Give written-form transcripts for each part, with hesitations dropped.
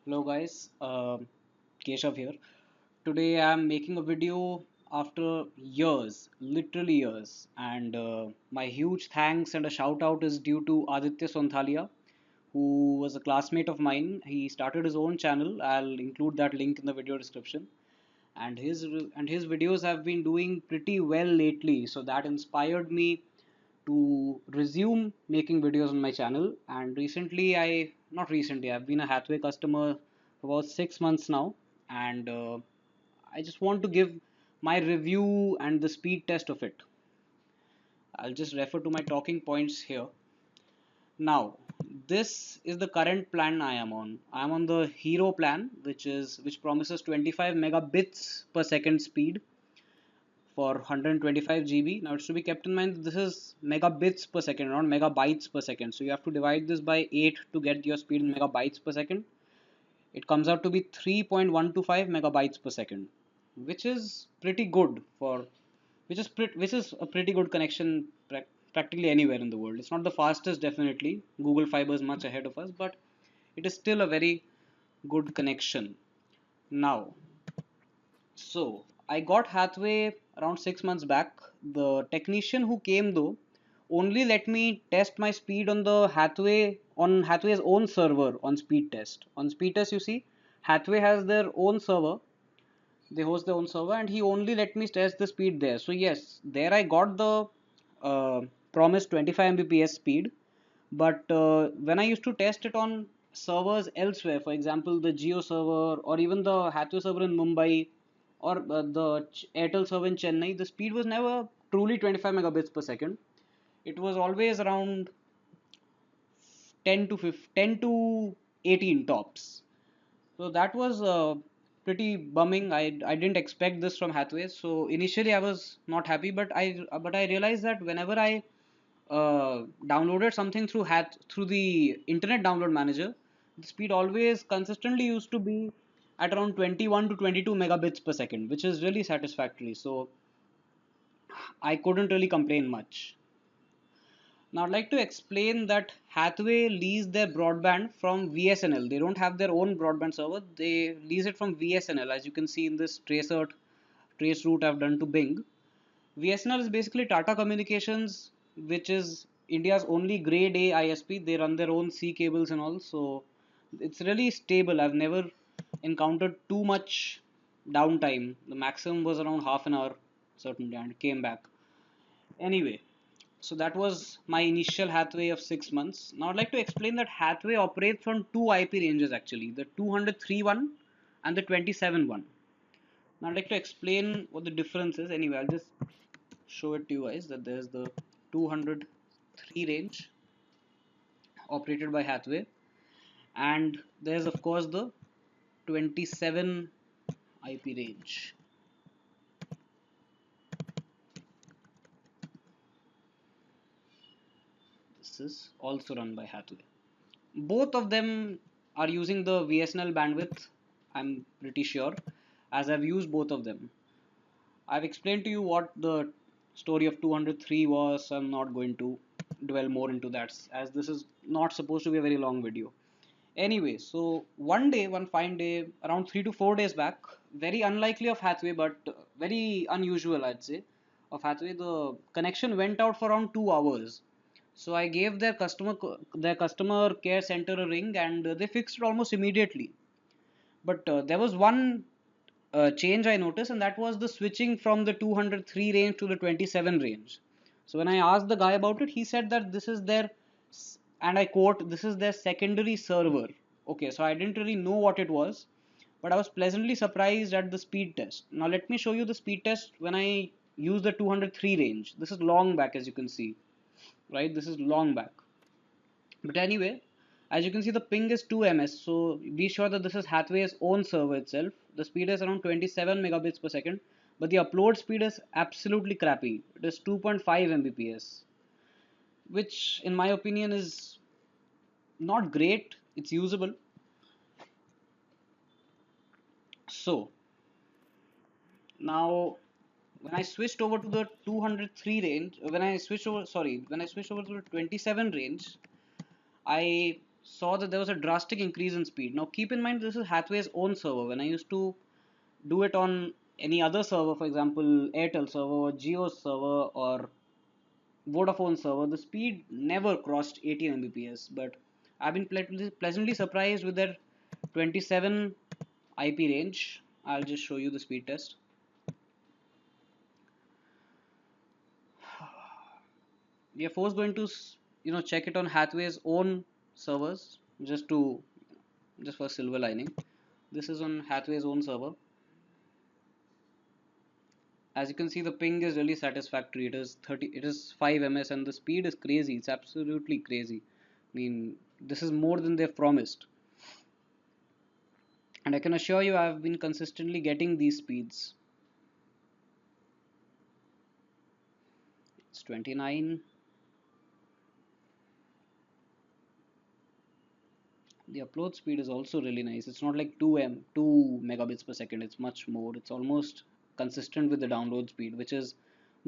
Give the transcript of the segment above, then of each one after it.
Hello guys, Keshav here. Today I'm making a video after years, literally years, and my huge thanks and a shout out is due to Aditya Sonthalia, who was a classmate of mine. He started his own channel. I'll include that link in the video description. And his videos have been doing pretty well lately, so that inspired me to resume making videos on my channel. And recently, not recently, I've been a Hathway customer for about 6 months now, and I just want to give my review and the speed test of it. I'll just refer to my talking points here. Now, this is the current plan I am on. I am on the Hero plan, which promises 25 megabits per second speed for 125 GB. Now it's to be kept in mind that this is megabits per second, not megabytes per second. So you have to divide this by 8 to get your speed in megabytes per second. It comes out to be 3.125 megabytes per second, which is pretty good for which is a pretty good connection practically anywhere in the world. It's not the fastest, definitely. Google Fiber is much ahead of us, but it is still a very good connection. Now, so I got Hathway around 6 months back. The technician who came though only let me test my speed on the Hathway on Hathway's own server on Speedtest. On Speedtest, you see, Hathway has their own server. They host their own server, and he only let me test the speed there. So yes, there I got the promised 25 Mbps speed. But when I used to test it on servers elsewhere, for example, the Geo server or even the Hathway server in Mumbai or the Airtel server in Chennai, the speed was never truly 25 megabits per second. It was always around 10 to 15, 10 to 18 tops. So that was pretty bumming. I didn't expect this from Hathway. So initially I was not happy, but I realized that whenever I downloaded something through the internet download manager, the speed always consistently used to be at around 21 to 22 megabits per second, which is really satisfactory. So I couldn't really complain much. Now I'd like to explain that Hathway lease their broadband from VSNL. They don't have their own broadband server. They lease it from VSNL, as you can see in this trace route I've done to Bing. VSNL is basically Tata Communications, which is India's only grade A ISP. They run their own C cables and all, so it's really stable. I've never encountered too much downtime. The maximum was around half an hour, certainly, and came back. Anyway, so that was my initial Hathway of 6 months. Now I'd like to explain that Hathway operates on two IP ranges actually, the 203 one and the 27 one. Now I'd like to explain what the difference is. Anyway, I'll just show it to you guys that there's the 203 range operated by Hathway, and there's of course the 27 IP range. This is also run by Hathway. Both of them are using the VSNL bandwidth, I'm pretty sure, as I've used both of them. I've explained to you what the story of 203 was, so I'm not going to dwell more into that as this is not supposed to be a very long video. Anyway, so one fine day, around 3 to 4 days back, very unlikely of Hathway, but very unusual, I'd say, of Hathway, the connection went out for around 2 hours. So I gave their customer care center a ring, and they fixed it almost immediately. But there was one change I noticed, and that was the switching from the 203 range to the 27 range. So when I asked the guy about it, he said that this is their, and I quote, this is their secondary server. Okay, so I didn't really know what it was, but I was pleasantly surprised at the speed test. Now let me show you the speed test when I use the 203 range. This is long back, as you can see, right? This is long back. But anyway, as you can see, the ping is 2 ms, so be sure that this is Hathway's own server itself. The speed is around 27 megabits per second, but the upload speed is absolutely crappy. It is 2.5 mbps, which in my opinion is not great. It's usable. So now when I switched over to the 203 range, when I switched over to the 27 range, I saw that there was a drastic increase in speed. Now keep in mind this is Hathway's own server. When I used to do it on any other server, for example Airtel server or Jio server or Vodafone server, the speed never crossed 18 Mbps. But I've been pleasantly surprised with their 27 IP range. I'll just show you the speed test. We are first going to check it on Hathway's own servers just for silver lining. This is on Hathway's own server. As you can see, the ping is really satisfactory. It is 5 ms and the speed is crazy. It's absolutely crazy. I mean, this is more than they've promised. And I can assure you I've been consistently getting these speeds. It's 29. The upload speed is also really nice. It's not like 2 megabits per second. It's much more. It's almost consistent with the download speed, which is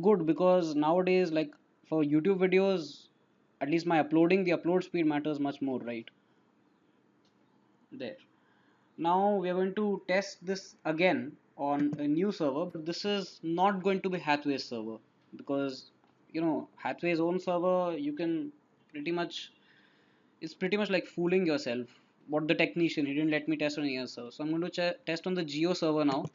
good because nowadays, like for YouTube videos, at least my uploading, the upload speed matters much more, right? There. Now we are going to test this again on a new server, but this is not going to be Hathway's server because Hathway's own server you can pretty much it's pretty much like fooling yourself. What the technician, he didn't let me test on any other server, so I'm going to test on the Geo server now.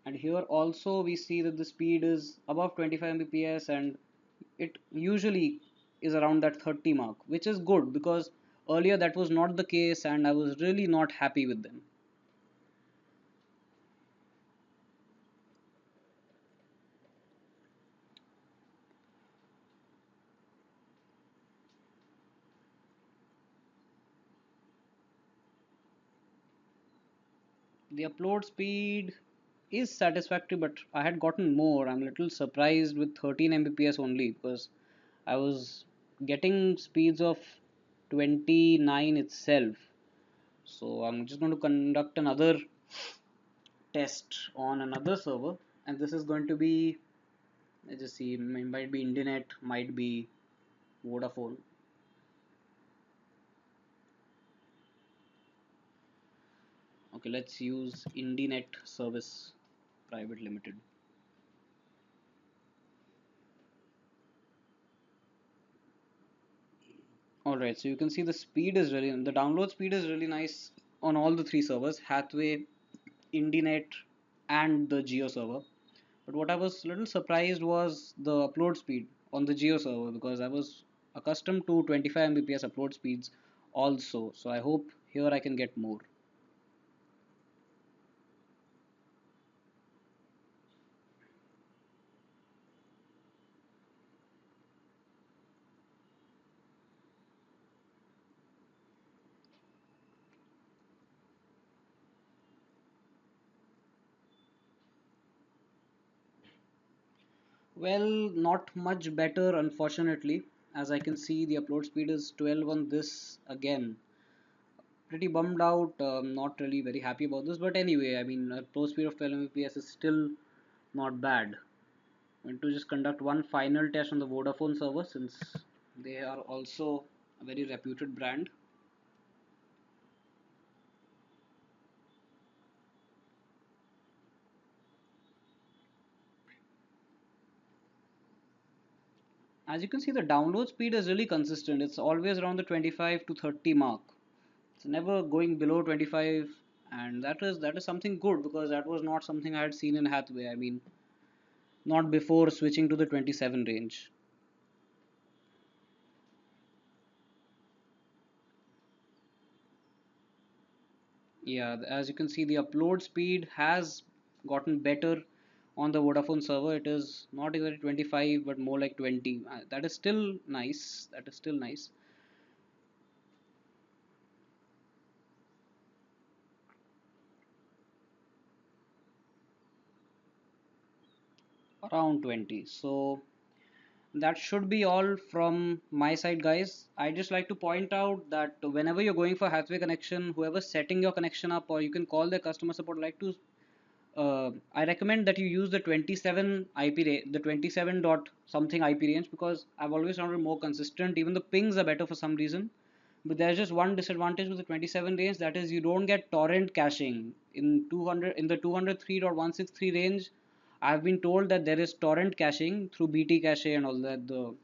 And here also we see that the speed is above 25 mbps and it usually is around that 30 mark, which is good because earlier that was not the case and I was really not happy with them. The upload speed is satisfactory, but I had gotten more. I'm a little surprised with 13 mbps only because I was getting speeds of 29 itself. So I'm just going to conduct another test on another server, and this is going to be, let's just see, it might be Indianet, might be Vodafone. Okay, let's use Indianet Service Private Limited. Alright, so you can see the download speed is really nice on all the three servers, Hathway, Indianet, and the Geo server. But what I was a little surprised was the upload speed on the Geo server because I was accustomed to 25 Mbps upload speeds also. So I hope here I can get more. Well, not much better unfortunately. As I can see, the upload speed is 12 on this again. Pretty bummed out. Not really very happy about this, but anyway, I mean, a upload speed of 12 Mbps is still not bad. I'm going to just conduct one final test on the Vodafone server since they are also a very reputed brand. As you can see, the download speed is really consistent. It's always around the 25 to 30 mark. It's never going below 25, and that is something good because that was not something I had seen in Hathway. I mean, not before switching to the 27 range. Yeah, as you can see, the upload speed has gotten better on the Vodafone server. It is not exactly 25, but more like 20. That is still nice. That is still nice. Around 20. So that should be all from my side, guys. I just like to point out that whenever you're going for Hathway connection, whoever's setting your connection up, or you can call their customer support, like to I recommend that you use the 27 IP the 27 dot something IP range, because I've always found it more consistent. Even the pings are better for some reason. But there's just one disadvantage with the 27 range, that is you don't get torrent caching. In 200 in the 203.163 range, I've been told that there is torrent caching through BT cache and all that.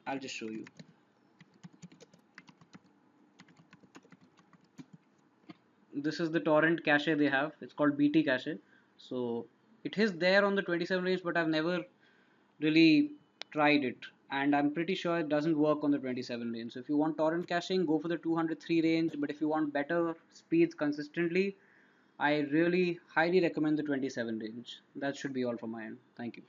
I'll just show you. This is the torrent cache they have. It's called BT cache. So it is there on the 27 range, but I've never really tried it, and I'm pretty sure it doesn't work on the 27 range. So if you want torrent caching, go for the 203 range, but if you want better speeds consistently, I really highly recommend the 27 range. That should be all from my end. Thank you.